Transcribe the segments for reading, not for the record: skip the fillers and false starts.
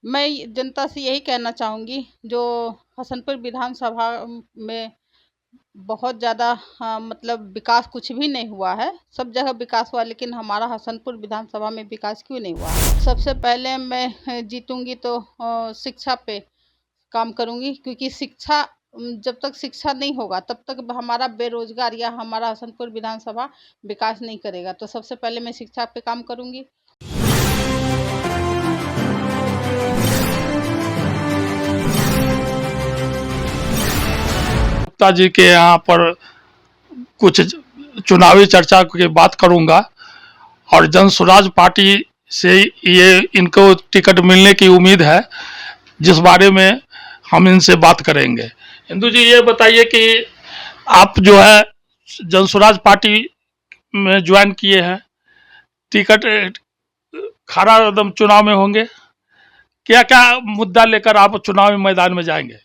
मैं जनता से यही कहना चाहूँगी, जो हसनपुर विधानसभा में बहुत ज़्यादा मतलब विकास कुछ भी नहीं हुआ है। सब जगह विकास हुआ, लेकिन हमारा हसनपुर विधानसभा में विकास क्यों नहीं हुआ है? सबसे पहले मैं जीतूंगी तो शिक्षा पे काम करूंगी, क्योंकि शिक्षा जब तक शिक्षा नहीं होगा तब तक हमारा बेरोजगार या हमारा हसनपुर विधानसभा विकास नहीं करेगा। तो सबसे पहले मैं शिक्षा पे काम करूंगी। गुप्ता जी के यहाँ पर कुछ चुनावी चर्चा की बात करूंगा और जन स्वराज पार्टी से ये इनको टिकट मिलने की उम्मीद है, जिस बारे में हम इनसे बात करेंगे। हिंदू जी, ये बताइए कि आप जो है जन स्वराज पार्टी में ज्वाइन किए हैं, टिकट खरा एकदम चुनाव में होंगे, क्या क्या मुद्दा लेकर आप चुनावी मैदान में जाएंगे?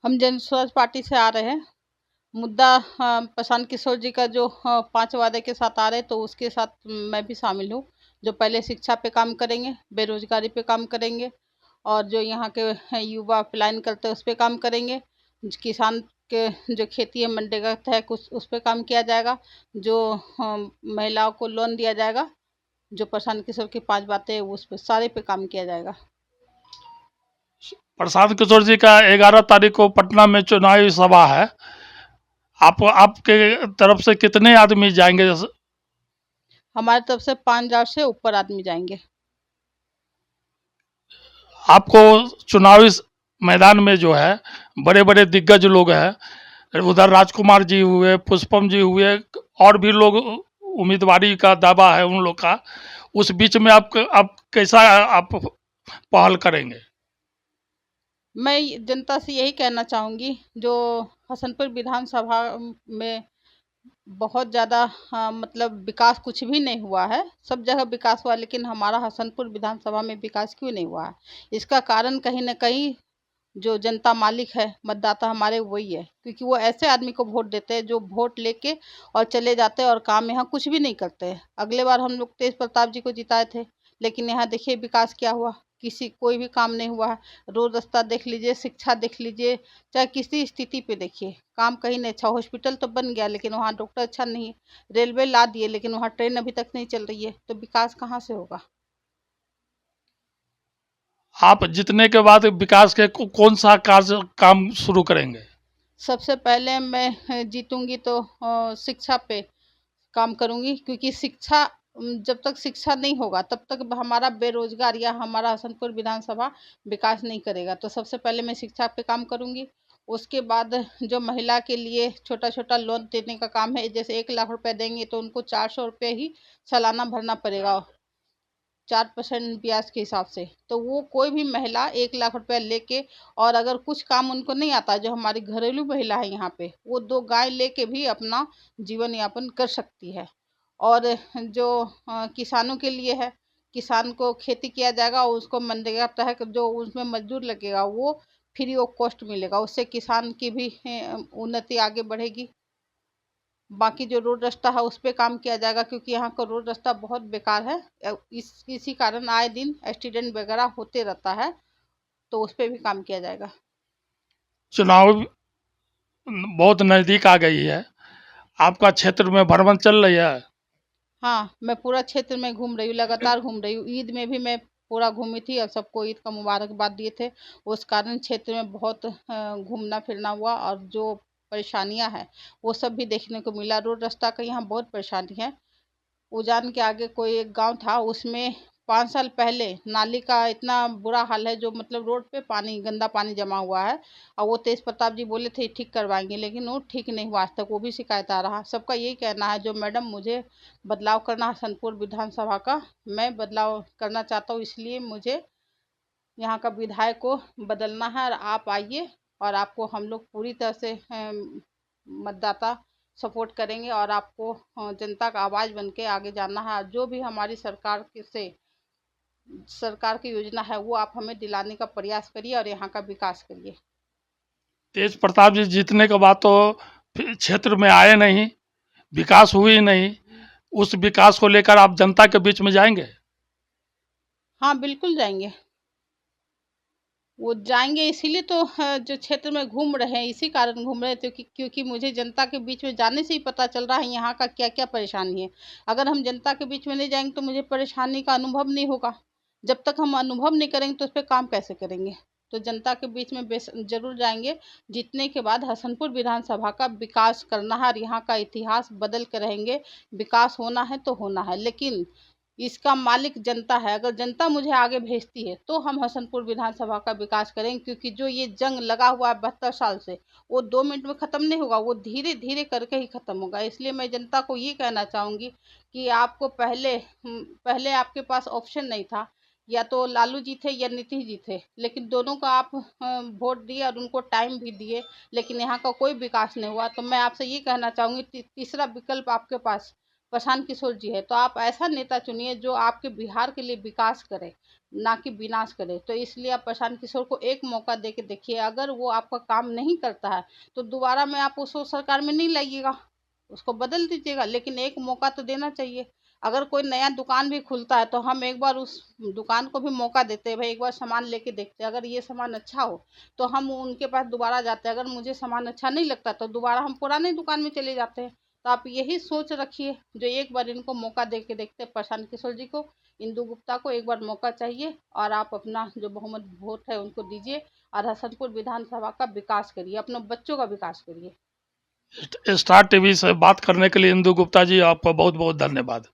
हम जन स्वराज पार्टी से आ रहे हैं। मुद्दा प्रशांत किशोर जी का जो 5 वादे के साथ आ रहे, तो उसके साथ मैं भी शामिल हूँ। जो पहले शिक्षा पे काम करेंगे, बेरोजगारी पे काम करेंगे, और जो यहाँ के युवा पलायन करते हैं उस पे काम करेंगे। किसान के जो खेती है मनरेगा का है कुछ, उस पे काम किया जाएगा। जो महिलाओं को लोन दिया जाएगा, जो प्रशांत किशोर की 5 बातें हैं, उस पे सारे पे काम किया जाएगा। प्रशांत किशोर जी का 11 तारीख को पटना में चुनावी सभा है। आपके तरफ से कितने आदमी जाएंगे? हमारी तरफ से 5,000 से ऊपर आदमी जाएंगे। आपको चुनावी मैदान में जो है बड़े बड़े दिग्गज लोग हैं, उधर राजकुमार जी हुए, पुष्पम जी हुए, और भी लोग उम्मीदवारी का दावा है उन लोग का। उस बीच में आप कैसा आप पहल करेंगे? मैं जनता से यही कहना चाहूँगी, जो हसनपुर विधानसभा में बहुत ज़्यादा मतलब विकास कुछ भी नहीं हुआ है। सब जगह विकास हुआ, लेकिन हमारा हसनपुर विधानसभा में विकास क्यों नहीं हुआ है? इसका कारण कहीं न कहीं जो जनता मालिक है, मतदाता हमारे वही है। क्योंकि वो ऐसे आदमी को वोट देते हैं जो वोट लेके और चले जाते हैं और काम यहाँ कुछ भी नहीं करते हैं। अगले बार हम लोग तेज प्रताप जी को जिताए थे, लेकिन यहाँ देखिए विकास क्या हुआ। किसी कोई भी काम नहीं हुआ है। रोड रास्ता देख लीजिए, शिक्षा देख लीजिए, चाहे किसी स्थिति पे देखिए, काम कहीं नहीं अच्छा। हॉस्पिटल तो बन गया, लेकिन वहाँ डॉक्टर अच्छा नहीं है। रेलवे ला दिए, लेकिन वहाँ ट्रेन अभी तक नहीं चल रही है। तो विकास कहाँ से होगा? आप जीतने के बाद विकास के कौन सा कार्य काम शुरू करेंगे? सबसे पहले मैं जीतूंगी तो शिक्षा पे काम करूंगी, क्योंकि शिक्षा जब तक शिक्षा नहीं होगा तब तक हमारा बेरोजगार या हमारा हसनपुर विधानसभा विकास नहीं करेगा। तो सबसे पहले मैं शिक्षा पे काम करूंगी। उसके बाद जो महिला के लिए छोटा छोटा लोन देने का काम है, जैसे 1 लाख रुपए देंगे तो उनको 400 रुपये ही सालाना भरना पड़ेगा, 4% ब्याज के हिसाब से। तो वो कोई भी महिला 1 लाख रुपया लेके, और अगर कुछ काम उनको नहीं आता, जो हमारी घरेलू महिला है यहाँ पे, वो 2 गाय लेके भी अपना जीवन यापन कर सकती है। और जो किसानों के लिए है, किसान को खेती किया जाएगा और उसको मनरेगा तहत जो उसमें मजदूर लगेगा वो फ्री ऑफ कॉस्ट मिलेगा। उससे किसान की भी उन्नति आगे बढ़ेगी। बाकी जो रोड रास्ता है उस पे काम किया जाएगा, क्योंकि यहाँ का रोड रास्ता बहुत बेकार है। इसी कारण आए दिन एक्सीडेंट वगैरह होते रहता है। तो उस पे भी काम किया जाएगा। चुनाव बहुत नज़दीक आ गई है, आपका क्षेत्र में भ्रमण चल रही है? हाँ, मैं पूरा क्षेत्र में घूम रही हूँ, लगातार घूम रही हूँ। ईद में भी मैं पूरा घूमी थी और सबको ईद का मुबारकबाद दिए थे। उस कारण क्षेत्र में बहुत घूमना फिरना हुआ, और जो परेशानियां हैं वो सब भी देखने को मिला। रोड रास्ता का यहाँ बहुत परेशानी है। उजान के आगे कोई एक गांव था, उसमें 5 साल पहले नाली का इतना बुरा हाल है, जो मतलब रोड पे पानी, गंदा पानी जमा हुआ है। और वो तेज प्रताप जी बोले थे ठीक करवाएंगे, लेकिन वो ठीक नहीं हुआ आज तक। वो भी शिकायत आ रहा। सबका यही कहना है, जो मैडम मुझे बदलाव करना है हसनपुर विधानसभा का, मैं बदलाव करना चाहता हूँ, इसलिए मुझे यहाँ का विधायक को बदलना है। और आप आइए, और आपको हम लोग पूरी तरह से मतदाता सपोर्ट करेंगे, और आपको जनता का आवाज़ बन के आगे जाना है। जो भी हमारी सरकार की योजना है वो आप हमें दिलाने का प्रयास करिए, और यहाँ का विकास करिए। तेज प्रताप जी जीतने के बाद तो फिर क्षेत्र में आए नहीं, विकास हुई नहीं, उस विकास को लेकर आप जनता के बीच में जाएंगे? हाँ, बिल्कुल जाएंगे। वो जाएंगे इसीलिए तो जो क्षेत्र में घूम रहे हैं, इसी कारण घूम रहे थे क्योंकि मुझे जनता के बीच में जाने से ही पता चल रहा है यहाँ का क्या क्या परेशानी है। अगर हम जनता के बीच में नहीं जाएंगे तो मुझे परेशानी का अनुभव नहीं होगा। जब तक हम अनुभव नहीं करेंगे तो उस पर काम कैसे करेंगे। तो जनता के बीच में जरूर जाएंगे। जीतने के बाद हसनपुर विधानसभा का विकास करना है और यहाँ का इतिहास बदल कर रहेंगे। विकास होना है तो होना है, लेकिन इसका मालिक जनता है। अगर जनता मुझे आगे भेजती है तो हम हसनपुर विधानसभा का विकास करेंगे, क्योंकि जो ये जंग लगा हुआ है 72 साल से, वो 2 मिनट में ख़त्म नहीं होगा, वो धीरे धीरे करके ही ख़त्म होगा। इसलिए मैं जनता को ये कहना चाहूँगी कि आपको पहले आपके पास ऑप्शन नहीं था, या तो लालू जी थे या नीतीश जी थे, लेकिन दोनों को आप वोट दिए और उनको टाइम भी दिए, लेकिन यहाँ का कोई विकास नहीं हुआ। तो मैं आपसे ये कहना चाहूँगी तीसरा विकल्प आपके पास प्रशांत किशोर जी है, तो आप ऐसा नेता चुनिए जो आपके बिहार के लिए विकास करे, ना कि विनाश करे। तो इसलिए आप प्रशांत किशोर को एक मौका दे के देखिए। अगर वो आपका काम नहीं करता है तो दोबारा में आप उसको सरकार में नहीं लाइएगा, उसको बदल दीजिएगा, लेकिन एक मौका तो देना चाहिए। अगर कोई नया दुकान भी खुलता है तो हम एक बार उस दुकान को भी मौका देते हैं, भाई एक बार सामान लेके देखते हैं, अगर ये सामान अच्छा हो तो हम उनके पास दोबारा जाते हैं। अगर मुझे सामान अच्छा नहीं लगता तो दोबारा हम पुराने दुकान में चले जाते हैं। तो आप यही सोच रखिए, जो एक बार इनको मौका दे के देखते हैं, प्रशांत किशोर जी को, इंदु गुप्ता को एक बार मौका चाहिए, और आप अपना जो बहुमत वोट है उनको दीजिए और हसनपुर विधानसभा का विकास करिए, अपने बच्चों का विकास करिए। स्टार टीवी से बात करने के लिए इंदु गुप्ता जी, आपका बहुत बहुत धन्यवाद।